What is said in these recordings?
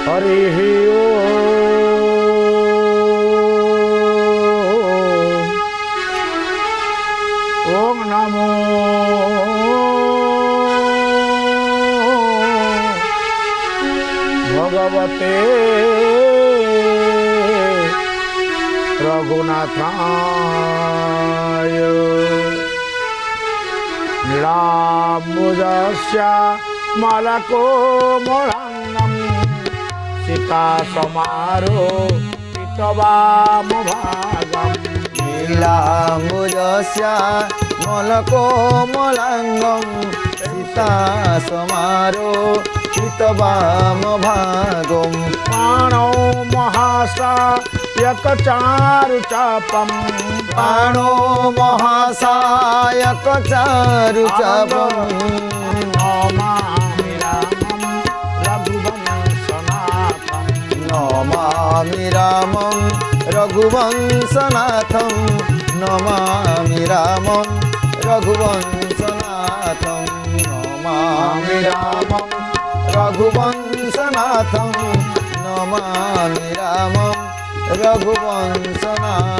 हरि ओम नमो भगवते रघुनाथाय नीलाम्बुजस्य मलकोमलाङ्गं सीता समारो पितवामभागम् नीलाम्बुजस्य मलकोमलाङ्गं सीता समारो पितवामभागम् पाणौ महासायकचारुचापं पाणो महासायकचारुचापं नमामि रामं रघुवंशनाथं नमामि रामं रघुवंशनाथं नमामि रामं रघुवंशनाथं नमामि रामं रघुवंशनाथं नमामि रामं रघुवंशनाथं।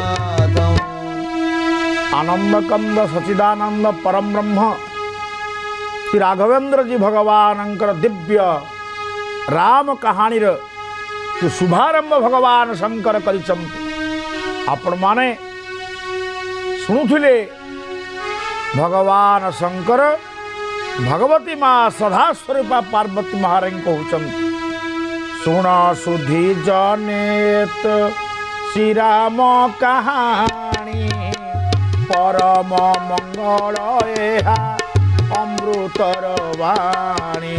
आनंदकंद सचिदानंद परम ब्रह्म श्री राघवेंद्र जी भगवानंकर दिव्य राम कहानी जो शुभारंभ भगवान शंकर करिसंति आपण माने शुणुथिले भगवान शंकर भगवती माँ सदास्वरूपा पार्वती महारानी कहउछन्ति सुण सुधी जनेत श्री राम कहानी परम मंगल एहा अमृतर वाणी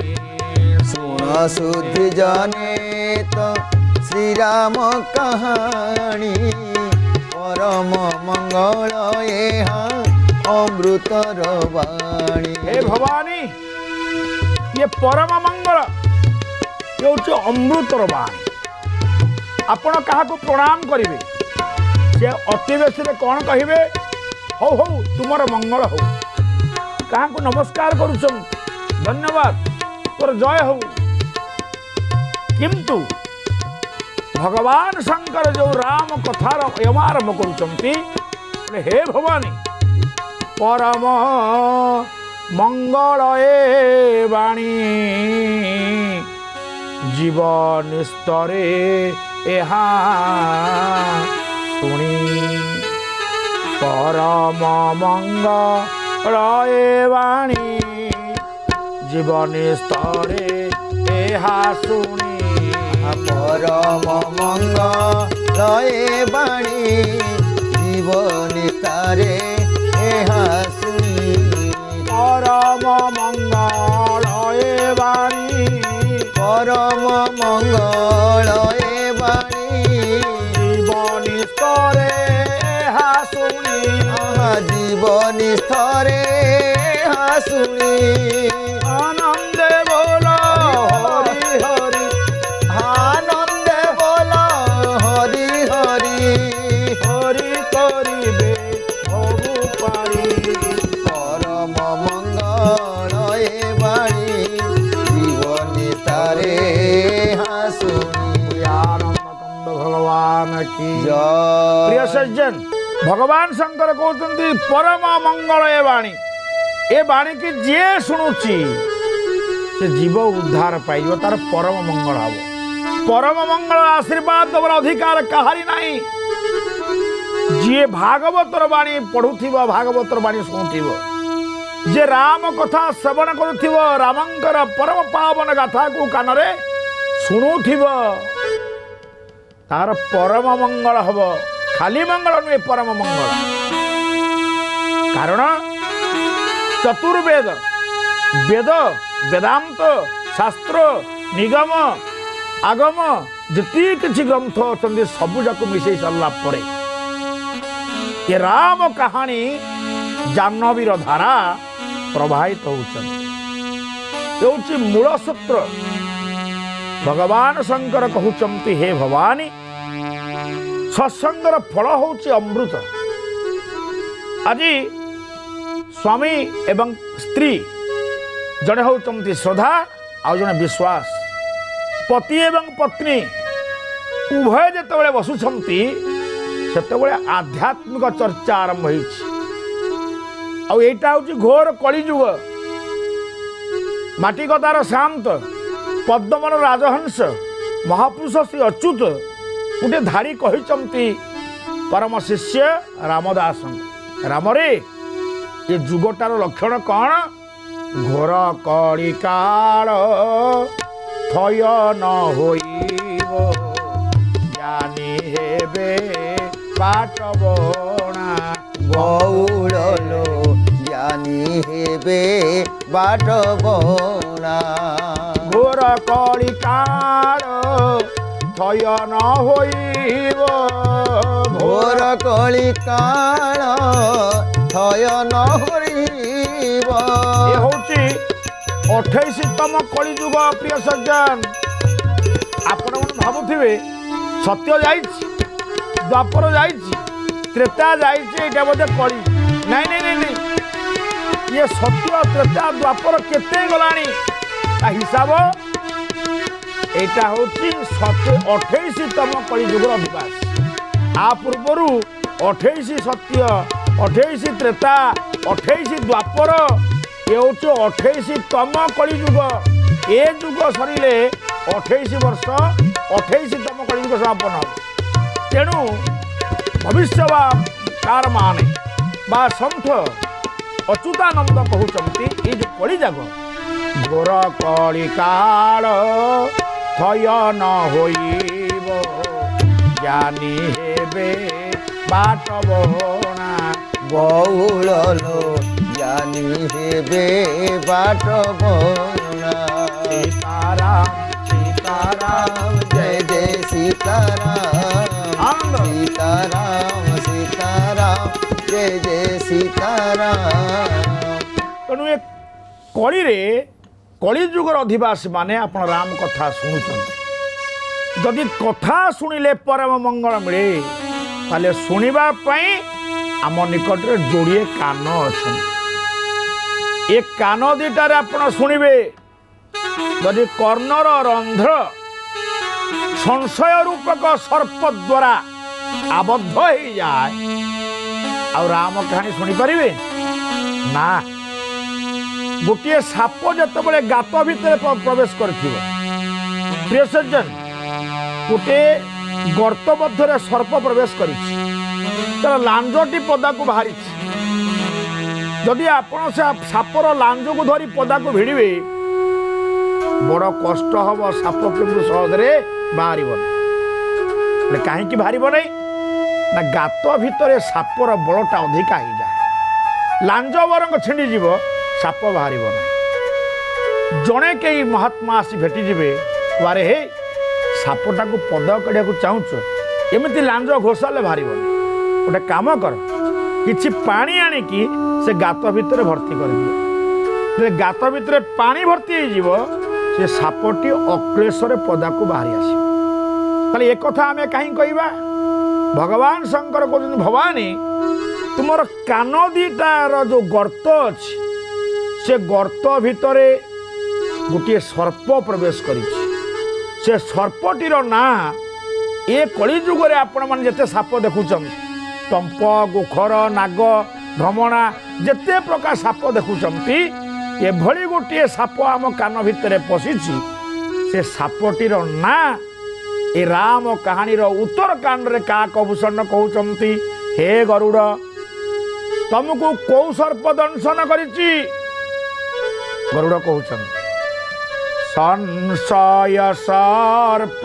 सुन सुधि जनेत श्री राम कहानी परम मंगल एहा अमृतर वाणी। हे भवानी ये परम मंगल ये हूँ अमृतर वाणी आपण क्या प्रणाम करेंगे से अति बेसी कौन कहे हौ हौ तुमर मंगल हो क्या नमस्कार करुच धन्यवाद तोर जय हो किंतु भगवान शंकर जो राम कथार यमारंभ करुचंती हे भवानी परम मंगल ए वाणी जीवन स्तरे एहा शुणी परम मंगल ए वाणी जीवन स्तरे एहा शुणी परम मंगल ए वाणी जीवन स्तरे एहा शुणी परम मंगल ए वाणी परम मंगल ए वाणी जीवन स्तरे एहा शुणी जीवन स्तरे एहा शुणी आनंदे बोलो हरि हरि आनंदे बोला हरि हरि हरि करिबे हबु पारी परम मंगल ए वाणी जीवन तारे हासुनी। आनंद भगवान की जय। प्रिय सज्जन भगवान शंकर कहते परम मंगल ए वाणी ए वाणी की जे शुणुची से जीव उद्धार पाइब तार परम मंगल हम परम मंगल आशीर्वाद देवर अधिकार कहारी नहीं जी भागवतर वाणी पढ़ुथिव भागवतर वाणी शुणुथिव जे राम कथा श्रवण करुथिव रामंकर परम पावन गाथा को कानरे शुणुथिव तार परम मंगल हब खाली मंगल नुहे परम मंगल कारण चतुर्वेद वेद वेदांत शास्त्र निगम आगम जी किसी ग्रंथ अच्छा सबूक मिसई सारा पर ये राम कहानी जाह्नवीर धारा प्रवाहित होती मूल सूत्र । भगवान शंकर कहते हे भवानी ସତ୍ସଙ୍ଗର ଫଳ ହେଉଛି ଅମୃତ। ଆଜି ସ୍ୱାମୀ ଏବଂ ସ୍ତ୍ରୀ ଜଣେ ହେଉଛନ୍ତି ଶ୍ରଦ୍ଧା ଆଉ ଜଣେ ବିଶ୍ୱାସ। ପତି ଏବଂ ପତ୍ନୀ ଉଭୟ ଯେତେବେଳେ ବସୁଛନ୍ତି ସେତେବେଳେ ଆଧ୍ୟାତ୍ମିକ ଚର୍ଚ୍ଚା ଆରମ୍ଭ ହେଇଛି। ଆଉ ଏଇଟା ହେଉଛି ଘୋର କଳିଯୁଗ। ମାଟି କତାର ଶାନ୍ତ ପଦ୍ମର ରାଜହଂସ ମହାପୁରୁଷ ଶ୍ରୀ ଅଚ୍ୟୁତ ଗୋଟେ ଧାଡ଼ି କହିଛନ୍ତି ପରମ ଶିଷ୍ୟ ରାମଦାସଙ୍କୁ, ରାମରେ ଏ ଯୁଗଟାର ଲକ୍ଷଣ କ'ଣ? ଘୋର କଳି କାଳ ଥୟ ନ ହୋଇବ, ଜ୍ଞାନୀ ହେବେ ବାଟବଣା। ଗଉଳ ଲୋ ଜ୍ଞାନୀ ହେବେ ବାଟବଣା। ଘୋର କଳି କାଳ ଥୟ ନ ହୋଇବ, ଘୋର କଳି କାଳ ଥୟ ନ ହୋଇବ। ଏ ହେଉଛି 28ତମ କଳିଯୁଗ। ପ୍ରିୟ ସଜ୍ଜନ, ଆପଣମାନେ ଭାବୁଥିବେ ସତ୍ୟ ଯାଇଛି, ଦ୍ୱାପର ଯାଇଛି, ତ୍ରେତା ଯାଇଛି, ଏଇଟା ବୋଧେ କଳି। ନାଇଁ ନାଇଁ ନାଇଁ ନାଇଁ, ଇଏ ସତ୍ୟ ତ୍ରେତା ଦ୍ୱାପର କେତେ ଗଲାଣି ତା ହିସାବ এইটা হচ্ছে 28তম কলিযুগর অধিবাস। আ পূর্বরু 28 সত্য, 28 ত্রেতা, 28 দ্বাপর, এ হচ্ছে 28তম কলিযুগ। এ যুগ সরিলে 28 বর্ষ 28তম কলিযুগ সমাপন হবে। তেণু ভবিষ্যৎকার মানে বা সন্থ অচ্যুতানন্দ কহুচন্তি এই যে কলিযুগ ঘোর কলি কাল থয় ন হইব, জ্ঞানী হেবে বাটবনা। গৌল লো জ্ঞানী হেবে বাটবনা। সীতারাম সীতারাম জয় জয় সীতারাম। আনন্দ। সীতারাম সীতারাম জয় জয় সীতারাম। তেণু এ কলিরে কলিযুগর অধিবাসী মানে আপনার রাম কথা শুণুছেন। যদি কথা শুনিলে পরম মঙ্গল মিলে, তাহলে শুনিবা পাই আম নিকটরে যোড়িয়ে কান অছেন। এ কান দুইটারে আপনার শুনিবে। যদি কর্ণর রন্ধ্র সংশয় রূপক সর্প দ্বারা আবদ্ধ হয়ে যায়, আর রাম কাহিনী শুনিপারিবে না। গোটিয়ে সাপ যেতবে গাত ভিতরে প্রবেশ করেছিল, প্রিয় সজ্জন, গোটে গর্ত মধ্যে সর্প প্রবেশ করেছে, তার লাঞ্জটি পদাকু বাহারিছে। যদি আপনার সে সাপর লাঞ্জকু ধরি পদাকু ভিড়বে, বড় কষ্ট হব। সাপ কিন্তু সহজে বাহারিব না। কাহিঁকি বাহারিব নাই না, গাত ভিতরে সাপর বলটা অধিকা হয়ে যায়। লাঞ্জ বরং ছিঁড়িଯିବ, সাপ বাহারিব না। জনে কেই মহাত্মা আসি ভেটিଯିବେ, କୁଆରେ ହେ ସାପଟାକୁ ପଦ କାଢ଼ିବାକୁ ଚାହୁଁଛ, ଏମିତି ଲାଞ୍ଜ ଘୋଷାଲେ ବାହାରିବନି। ଗୋଟେ କାମ କର, କିଛି ପାଣି ଆଣିକି ସେ ଗାତ ଭିତରେ ଭର୍ତ୍ତି କରିଦିଅ। ଯେ ଗାତ ଭିତରେ ପାଣି ଭର୍ତ୍ତି ହେଇଯିବ, ସେ ସାପଟି ଅକ୍ଳେଶରେ ପଦାକୁ ବାହାରି ଆସିବ। ତାହେଲେ ଏ କଥା ଆମେ କାହିଁ କହିବା? ଭଗବାନ ଶଙ୍କର କହୁଛନ୍ତି, ଭବାନୀ ତୁମର କାନ ଦିଟାର ଯେଉଁ ଗର୍ତ ଅଛି, ସେ ଗର୍ତ ଭିତରେ ଗୋଟିଏ ସର୍ପ ପ୍ରବେଶ କରିଛି। ସେ ସର୍ପଟିର ନାଁ, ଏ କଳିଯୁଗରେ ଆପଣମାନେ ଯେତେ ସାପ ଦେଖୁଛନ୍ତି, ତମ୍ପ, ଗୋଖର, ନାଗ, ଭ୍ରମଣା, ଯେତେ ପ୍ରକାର ସାପ ଦେଖୁଛନ୍ତି, ଏଭଳି ଗୋଟିଏ ସାପ ଆମ କାନ ଭିତରେ ପଶିଛି। ସେ ସାପଟିର ନାଁ ଏ ରାମ କାହାଣୀର ଉତ୍ତରକାଣ୍ଡରେ କାକଭୂଷଣ କହୁଛନ୍ତି, ହେ ଗରୁଡ଼, ତମକୁ କୋଉ ସର୍ପ ଦଂଶନ କରିଛି? ଗରୁଡ଼ କହୁଛନ୍ତି, ସଂଶୟ ସର୍ପ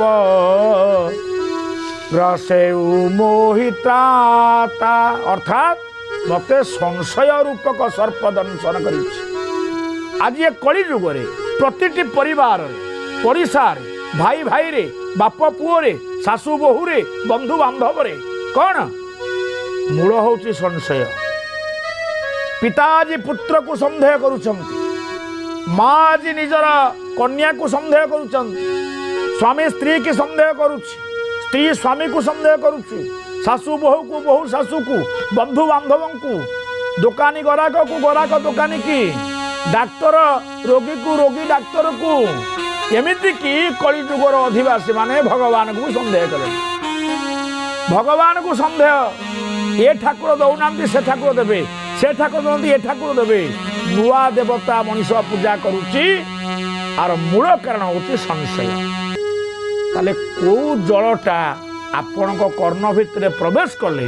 ରସେଉ ମୋହିତ୍ରାତା, ଅର୍ଥାତ୍ ମତେ ସଂଶୟ ରୂପକ ସର୍ପ ଦଂଶନ କରିଛି। ଆଜି ଏ କଳିଯୁଗରେ ପ୍ରତିଟି ପରିବାରରେ, ପଡ଼ିଶାରେ, ଭାଇ ଭାଇରେ, ବାପ ପୁଅରେ, ଶାଶୁ ବୋହୂରେ, ବନ୍ଧୁ ବାନ୍ଧବରେ କ'ଣ ମୂଳ ହେଉଛି ସଂଶୟ। ପିତା ଆଜି ପୁତ୍ରକୁ ସନ୍ଦେହ କରୁଛନ୍ତି, ମା ଆଜି ନିଜର କନ୍ୟାକୁ ସନ୍ଦେହ କରୁଛନ୍ତି, ସ୍ୱାମୀ ସ୍ତ୍ରୀକି ସନ୍ଦେହ କରୁଛି, ସ୍ତ୍ରୀ ସ୍ୱାମୀକୁ ସନ୍ଦେହ କରୁଛି, ଶାଶୁ ବୋହୂକୁ ବୋହୂ ଶାଶୁକୁ, ବନ୍ଧୁ ବାନ୍ଧବଙ୍କୁ, ଦୋକାନୀ ଗରାକକୁ ଗରାକ ଦୋକାନୀ କି, ଡାକ୍ତର ରୋଗୀକୁ ରୋଗୀ ଡାକ୍ତରକୁ, ଏମିତିକି କଳିଯୁଗର ଅଧିବାସୀ ମାନେ ଭଗବାନଙ୍କୁ ସନ୍ଦେହ କଲେ। ଭଗବାନଙ୍କୁ ସନ୍ଦେହ, ଏ ଠାକୁର ଦଉନାହାନ୍ତି ସେ ଠାକୁର ଦେବେ, ସେ ଠାକୁର ଦଉନାହାନ୍ତି ଏ ଠାକୁର ଦେବେ। ନୂଆ ଦେବତା ମଣିଷ ପୂଜା କରୁଛି, ଆର ମୂଳ କାରଣ ହେଉଛି ସଂଶୟ। ତାହେଲେ କୋଉ ଜଳଟା ଆପଣଙ୍କ କର୍ଣ୍ଣ ଭିତରେ ପ୍ରବେଶ କଲେ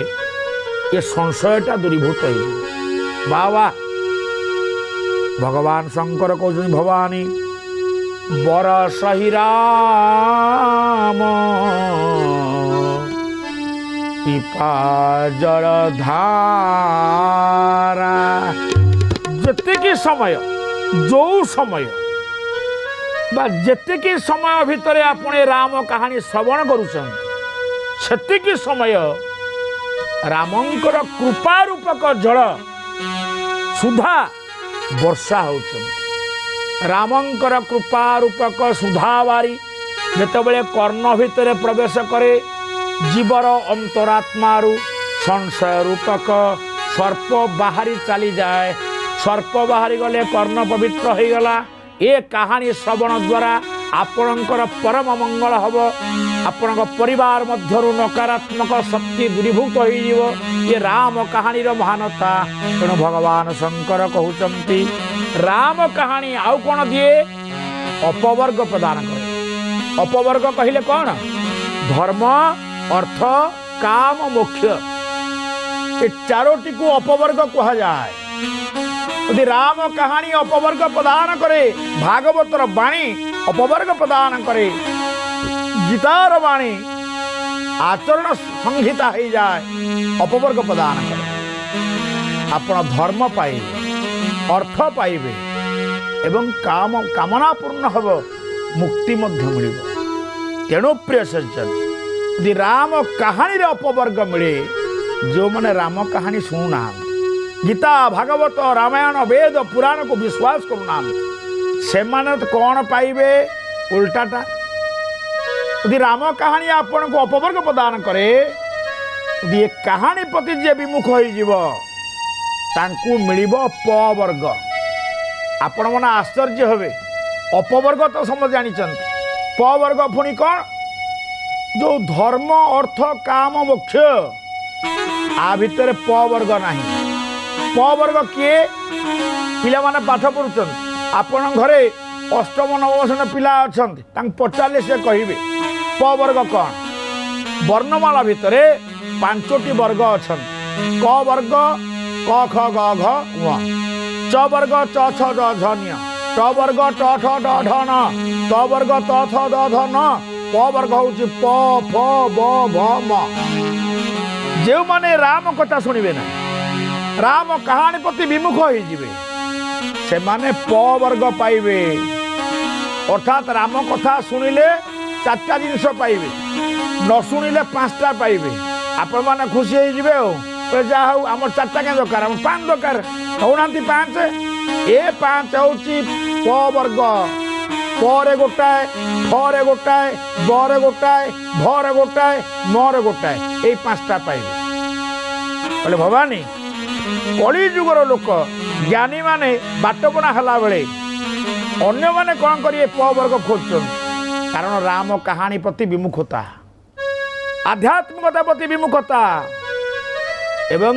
ଏ ସଂଶୟଟା ଦୂରୀଭୂତ ହେଇଯିବ। ବାବା ଭଗବାନ ଶଙ୍କର କହୁଛନ୍ତି, ଭବାନୀ ବରଷ ହି ରାମ ପିପା ଜଳଧାରା। ଯେତିକି ସମୟ, ଯୋଉ ସମୟ ବା ଯେତିକି ସମୟ ଭିତରେ ଆପଣ ଏ ରାମ କାହାଣୀ ଶ୍ରବଣ କରୁଛନ୍ତି, ସେତିକି ସମୟ ରାମଙ୍କର କୃପା ରୂପକ ଜଳ ସୁଧା ବର୍ଷା ହେଉଛନ୍ତି। ରାମଙ୍କର କୃପା ରୂପକ ସୁଧାବାରୀ ଯେତେବେଳେ କର୍ଣ୍ଣ ଭିତରେ ପ୍ରବେଶ କରେ, ଜୀବର ଅନ୍ତରାତ୍ମାରୁ ସଂଶୟ ରୂପକ ସର୍ପ ବାହାରି ଚାଲିଯାଏ। ସର୍ପ ବାହାରି ଗଲେ କର୍ଣ୍ଣ ପବିତ୍ର ହୋଇଗଲା। ଏ କାହାଣୀ ଶ୍ରବଣ ଦ୍ୱାରା ଆପଣଙ୍କର ପରମ ମଙ୍ଗଳ ହେବ। ଆପଣଙ୍କ ପରିବାର ମଧ୍ୟରୁ ନକାରାତ୍ମକ ଶକ୍ତି ଦୂରୀଭୂତ ହୋଇଯିବ। ଏ ରାମ କାହାଣୀର ମହାନତା। ତେଣୁ ଭଗବାନ ଶଙ୍କର କହୁଛନ୍ତି, ରାମ କାହାଣୀ ଆଉ କ'ଣ ଦିଏ? ଅପବର୍ଗ ପ୍ରଦାନ କରେ। ଅପବର୍ଗ କହିଲେ କ'ଣ? ଧର୍ମ, ଅର୍ଥ, କାମ, ମୋକ୍ଷ, ଏ ଚାରୋଟିକୁ ଅପବର୍ଗ କୁହାଯାଏ। ଯଦି ରାମ କାହାଣୀ ଅପବର୍ଗ ପ୍ରଦାନ କରେ, ଭାଗବତର ବାଣୀ ଅପବର୍ଗ ପ୍ରଦାନ କରେ, ଗୀତାର ବାଣୀ ଆଚରଣ ସଂହିତା ହେଇଯାଏ, ଅପବର୍ଗ ପ୍ରଦାନ କରେ। ଆପଣ ଧର୍ମ ପାଇବେ, ଅର୍ଥ ପାଇବେ ଏବଂ କାମନା ପୂର୍ଣ୍ଣ ହେବ, ମୁକ୍ତି ମଧ୍ୟ ମିଳିବ। ତେଣୁ ପ୍ରିୟ ସଜ୍ଜନ, ଯଦି ରାମ କାହାଣୀରେ ଅପବର୍ଗ ମିଳେ, ଯେଉଁମାନେ ରାମ କାହାଣୀ ଶୁଣୁନାହାନ୍ତି, ଗୀତା, ଭାଗବତ, ରାମାୟଣ, ବେଦ, ପୁରାଣକୁ ବିଶ୍ୱାସ କରୁନାହାନ୍ତି, ସେମାନେ କ'ଣ ପାଇବେ? ଉଲ୍ଟାଟା। ଯଦି ରାମ କାହାଣୀ ଆପଣଙ୍କୁ ଅପବର୍ଗ ପ୍ରଦାନ କରେ, ଯଦି ଏ କାହାଣୀ ପ୍ରତି ଯିଏ ବିମୁଖ ହୋଇଯିବ, ତାଙ୍କୁ ମିଳିବ ପବର୍ଗ। ଆପଣମାନେ ଆଶ୍ଚର୍ଯ୍ୟ ହେବେ, ଅପବର୍ଗ ତ ସମସ୍ତେ ଜାଣିଛନ୍ତି, ପବର୍ଗ ପୁଣି କ'ଣ? ଯେଉଁ ଧର୍ମ, ଅର୍ଥ, କାମ, ମୋକ୍ଷ, ଆ ଭିତରେ ପବର୍ଗ ନାହିଁ। ପବର୍ଗ କିଏ? ପିଲାମାନେ ପାଠ ପଢ଼ୁଛନ୍ତି, ଆପଣଙ୍କ ଘରେ ଅଷ୍ଟମ ନବମ ଶ୍ରେଣୀର ପିଲା ଅଛନ୍ତି, ତାଙ୍କୁ ପଚାରିଲେ ସେ କହିବେ ପବର୍ଗ କ'ଣ? ବର୍ଣ୍ଣମାଳା ଭିତରେ 5ଟି ବର୍ଗ ଅଛନ୍ତି। କ ବର୍ଗ କ ଖ ଗ ଘ ଙ, ଚ ବର୍ଗ ଚ ଛ ଜ ଝ ଞ, ଟ ବର୍ଗ ଟ ଠ ଡ ଢ ଣ, ତ ବର୍ଗ ତ ଥ ଦ ଧ ନ, ପ ବର୍ଗ ହେଉଛି ପ ଫ ବ ଭ ମ। ଯେଉଁମାନେ ରାମ କଥା ଶୁଣିବେ ନାହିଁ, ରାମ କାହାଣୀ ପ୍ରତି ବିମୁଖ ହୋଇଯିବେ, ସେମାନେ ପବର୍ଗ ପାଇବେ। ଅର୍ଥାତ୍ ରାମ କଥା ଶୁଣିଲେ 4ଟା ଜିନିଷ ପାଇବେ, ନ ଶୁଣିଲେ 5ଟା ପାଇବେ। ଆପଣମାନେ ଖୁସି ହେଇଯିବେ। ଆଉ ଯାହା ହଉ, ଆମର 4ଟା କାହିଁ ଦରକାର, ଆମର 5 ଦରକାର। କହୁନାହାନ୍ତି 5? ଏ 5 ହେଉଛି ପବର୍ଗ। ପରେ ଗୋଟାଏ, ଫରେ ଗୋଟାଏ, ବରେ ଗୋଟାଏ, ଭରେ ଗୋଟାଏ, ମରେ ଗୋଟାଏ, ଏଇ 5ଟା ପାଇବେ। କହିଲେ ଭବାନୀ, କଳିଯୁଗର ଲୋକ ଜ୍ଞାନୀମାନେ ବାଟବଣା ହେଲା ବେଳେ ଅନ୍ୟମାନେ କ'ଣ କରିବେ? ପବର୍ଗ ଖୋଜୁଛନ୍ତି। କାରଣ ରାମ କାହାଣୀ ପ୍ରତି ବିମୁଖତା, ଆଧ୍ୟାତ୍ମିକତା ପ୍ରତି ବିମୁଖତା ଏବଂ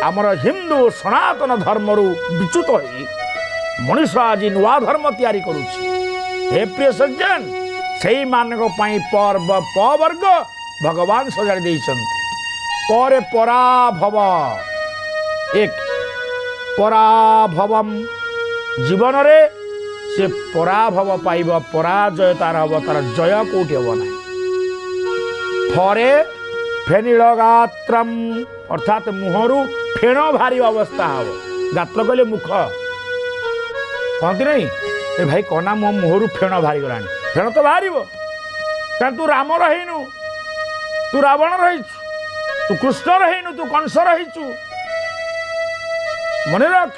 ଆମର ହିନ୍ଦୁ ସନାତନ ଧର୍ମରୁ ବିଚ୍ୟୁତ ହୋଇ ମଣିଷ ଆଜି ନୂଆ ଧର୍ମ ତିଆରି କରୁଛି। ହେ ପ୍ରିୟ ସଜ୍ଜନ, ସେଇମାନଙ୍କ ପାଇଁ ପବର୍ଗ ଭଗବାନ ସଜାଡ଼ି ଦେଇଛନ୍ତି। ପରେ ପରାଭବ, ଏକ ପରାଭବମ୍, ଜୀବନରେ ସେ ପରାଭବ ପାଇବ, ପରାଜୟ ତାର ହେବ, ତାର ଜୟ କୋଉଠି ହେବ ନାହିଁ। ଫରେ ଫେନିଳ ଗାତ୍ରମ୍, ଅର୍ଥାତ୍ ମୁହଁରୁ ଫେଣ ବାହାରିବା ଅବସ୍ଥା ହେବ। ଗାତ୍ର କହିଲେ ମୁଖ, କହନ୍ତି ନାହିଁ ଏ ଭାଇ କନା ମୋ ମୁହଁରୁ ଫେଣ ବାହାରିଗଲାଣି। ଫେଣ ତ ବାହାରିବ, କାରଣ ତୁ ରାମର ହେଇନୁ, ତୁ ରାବଣର ହେଇଛୁ, ତୁ କୃଷ୍ଣର ହେଇନୁ, ତୁ କଂସର ହେଇଛୁ। ମନେ ରଖ,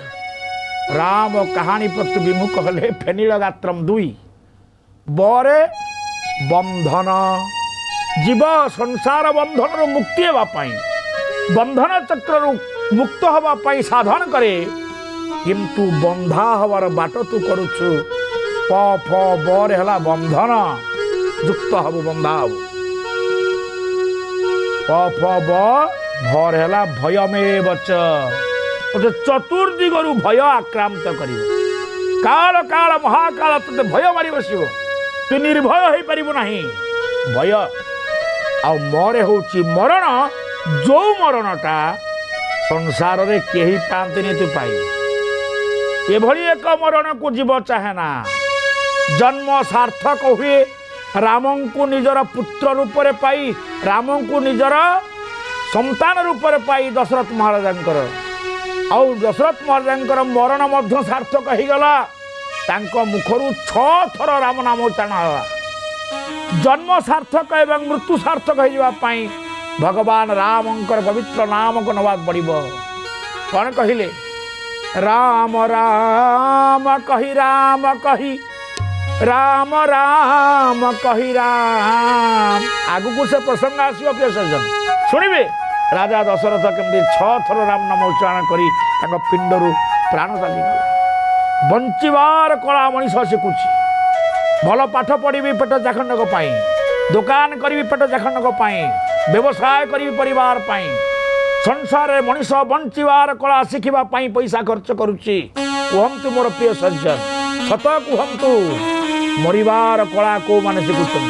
ରାମ କାହାଣୀ ପ୍ରତି ବିମୁଖ ହେଲେ ଫେନିଳ ଗାତ୍ରମ୍ 2, ବରେ ବନ୍ଧନ, जीव संसार बंधन मुक्ति होगापाई बंधन चक्र मुक्त होगापाई साधन करे किंतु बंधा हवार बाट तू करुछु प फ बर है बंधन युक्त हब बंधा हब प फ ब भर है भयमेव च चतुर्दिगरु भय आक्रांत कर काल काल महाकाल ते भय मारी बस तू निर्भय हो पार नहीं भय आ मरे होची मरण जो मरणटा संसार रे केही पांतनी तू पाई एभली एक मरण को जीव चाहे ना जन्म सार्थक हुए राम को निजर पुत्र रूप में पाई राम को निजर संतान रूप में पाई दशरथ महाराज आउ दशरथ महाराज मरण मध्य सार्थक हो गला मुखरू 6 थर राम नाम उच्चारण है जन्म सार्थक एवं मृत्यु सार्थक होगापाई भगवान रामंकर पवित्र नाम को नवाद पड़ो कौन कहले राम राम कही राम कही राम राम कही राम आगु को से प्रसंग आसो प्रिय सज्जन शुणवे राजा दशरथ केमती 6 थर राम नाम उच्चारण करी पिंडरू प्राण चलीगला बंचार कला मनीष शिखुची भल पाठ पढ़ी पेट चाखंडक दुकान करी पेट चाखंडक व्यवसाय करी परिवार संसार मनीष बंचार कला शिखा पैसा खर्च करुच्ची कहतु मोर प्रिय सज्जन सत कहतु मरिबार कला को माने शिखुन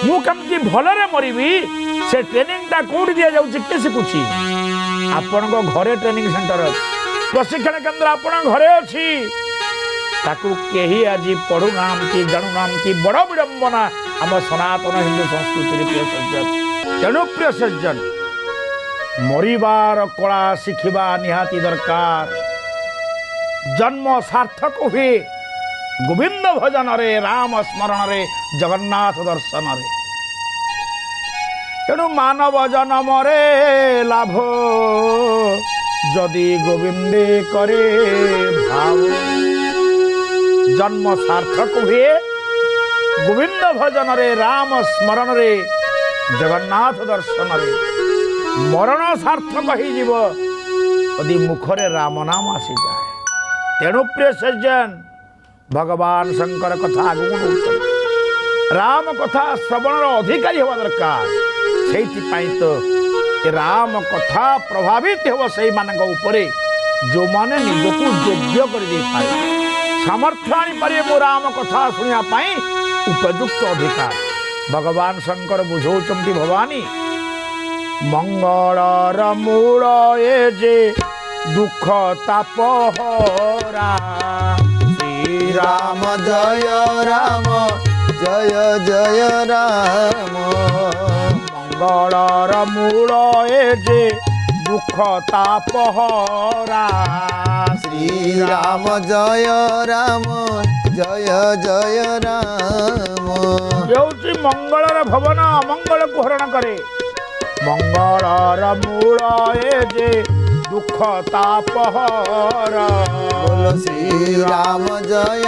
मुझे भलरे मरबी से ट्रेनिंगटा कौट दि जाऊँगी किए शिखुची आपण घरे ट्रेनिंग सेंटर प्रशिक्षण केन्द्र आपण घरे अच्छी ताकू केही आज पढ़ुना जानूना बड़ विडंबना आम सनातन हिंदू संस्कृति प्रिय सज्जन तेणु प्रिय सज्जन मरिबार कला शिखा निहाती दरकार जन्म सार्थक हुए गोविंद भजन रे राम स्मरण रे जगन्नाथ दर्शन रे तेणु मानव जन्म रे लाभ जदि गोविंदे करे भाव जन्म सार्थक हुए गोविंद भजन रे राम स्मरण रे जगन्नाथ दर्शन रे मरण सार्थक हो यदि मुखरे राम नाम आसी जाए तेणु प्रिय सज्जन भगवान शंकर कथा आगू राम कथा श्रवण अधिकारी हवा दरकार से तो राम कथा प्रभावित हो से जो माने निजक योग्य कर सामर्थ्य आनीपारे मो राम कथा शुणापी उपयुक्त अधिकार भगवान शंकर बुझौंती भवानी मंगलर मूल ए जे दुख तापहरा श्री राम जय जय राम मंगलर मूल ए जे दुख तापहरा श्री राम जय जय राम ये मंगलर भवन अमंगल को हरण करे मंगलर मूल ए जे दुख तापहरा बोलो श्री राम जय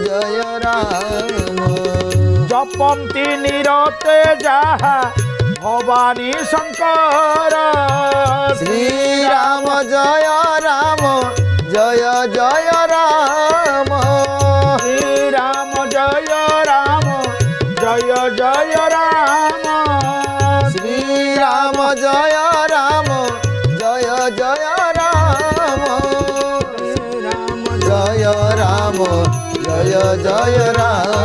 जय राम जपंती निरते जहा भवानी शंकर श्री राम जय जय राम श्री राम जय जय राम श्री राम जय जय राम जय राम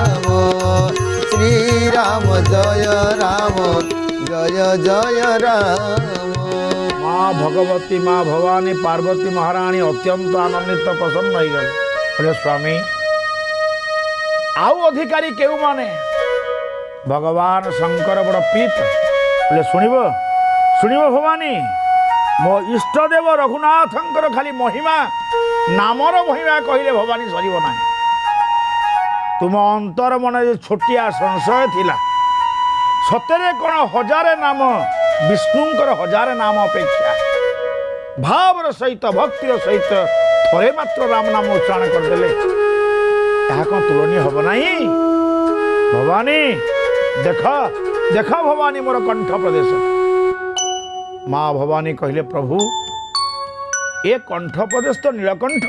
श्री राम जय राम माँ भगवती माँ भवानी पार्वती महारानी अत्यंत आनंदित प्रसन्न हो गए बोले स्वामी आउ अधिकारी केउ माने भगवान शंकर बड़ पीत बोले शुणव भवानी मो इष्टदेव रघुनाथंकर खाली महिमा नामर महिमा कहले भवानी सरीब ना तुम अंतर मन छोटिया संशय थिला सतरे कौन हजारे नाम विष्णुंकर हजारे नाम अपेक्षा भावर सहित भक्तिर सहित थरे मात्र राम नाम उच्चारण करदेले कौन तुलनीय हम ना भवानी देख देख भवानी मोर कंठ प्रदेश। माँ भवानी कहले प्रभु ए कंठ प्रदेश तो नीलकंठ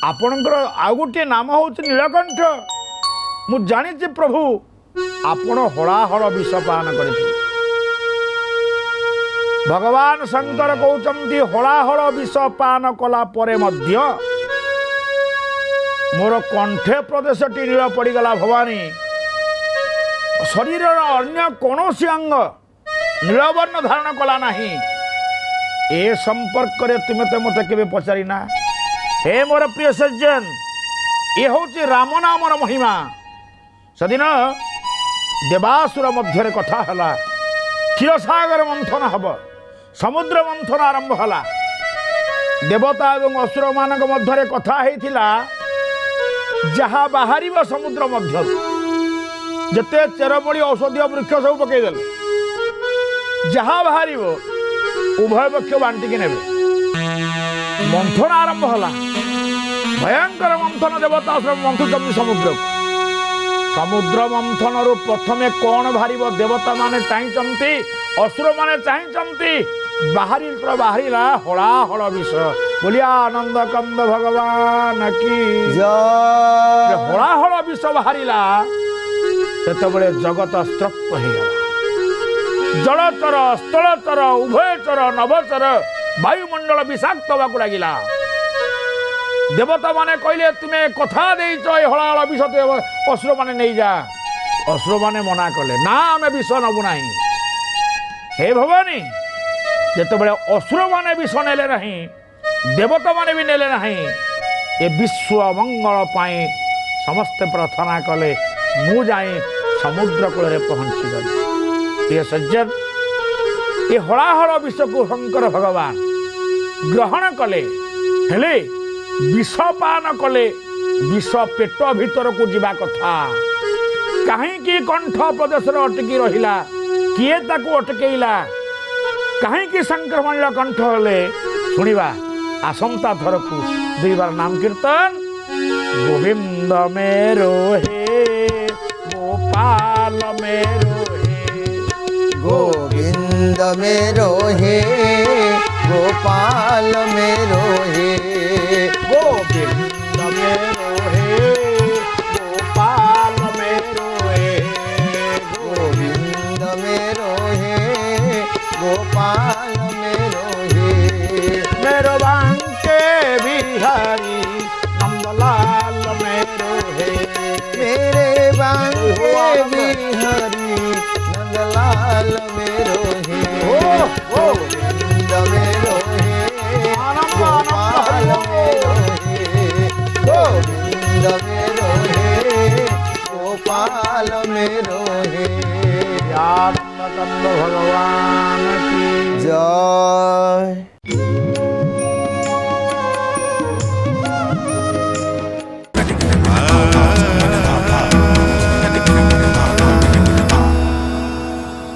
आपणकर आउ गोटे नाम हूँ नीलकंठ मु जानी प्रभु आपण हलाहल विष पान करथिले। भगवान शंकर कहते हलाहल विष पान कला परे मध्य मोर कंठे प्रदेशटी नील पड़गला भवानी शरीर अन्य कौन अंग नीलवर्ण धारण कला नहीं। ए संपर्क रे तुमे तो मत के पचारिना हे मोर प्रिय सज्जन ये हूँ राम नामर महिमा। सदिन देवासुर मध्य कथा हला क्षीरसागर मंथन हब समुद्र मंथन आरंभ हला देवता एवं असुर मान मध्य कथा होता जहाँ बाहर समुद्र मध्य जिते चेरमूली औषधीय वृक्ष सब पकईदे जहाँ बाहर उभय पक्ष बांटिकी ने मंथन आरंभ हला भयंकर मंथन देवता मंथुचंदी समुद्र समुद्र मंथन रु प्रथमे कौन बाहर देवता माने चाहते असुर माने चाहते बाहरी बाहरीला हलाहल विष बोलिया आनंद कंद भगवान की जय हलाहल विष बाहरीला सेतबेले जगत स्तब्ध होगला। जलचर स्थलचर उभयचर नभचर वायुमंडल विषाक्त होगा लगिला। देवता माने कहले तुम्हें कथा देच हलाहल विष असुर माने नहीं जा असुर माने मना कले ना आमे विष नबु नहीं। हे भवानी जितेबाला असुर माने विष नेले नहीं देवता माने भी नेले नहीं ये विश्व मंगल पाई समस्ते प्रार्थना कले मु जाए समुद्र कूल पहुंची गली। ये सज्जन ये हलाहल विष को शंकर भगवान ग्रहण कले हेले विष पान कले विष पेट भीतर को जीवा कथा कहीं कंठ प्रदेश अटकी रहिला किए ताकू अटकेला कहीं संक्रमण कंठ हेले शुणा आसंता थर को दुई बार नाम कीर्तन गोविंद मेरो हे गोपाल मेरो हे गोविंद मेरो हे गोपाल मेरो हे गोविंद मेरो हे गोपाल मेरो हे गोविंद मेरो हे गोपाल मेरो हे मेरो बांके बिहारी नंदलाल मेरो हे मेरे बांके बिहारी नंदलाल मेरो हे गोविंद मेरो हे गोपाल मेरो हे गोविंद मेरो हे गोपाल मेरो हे आनंद कंद भगवान की जय।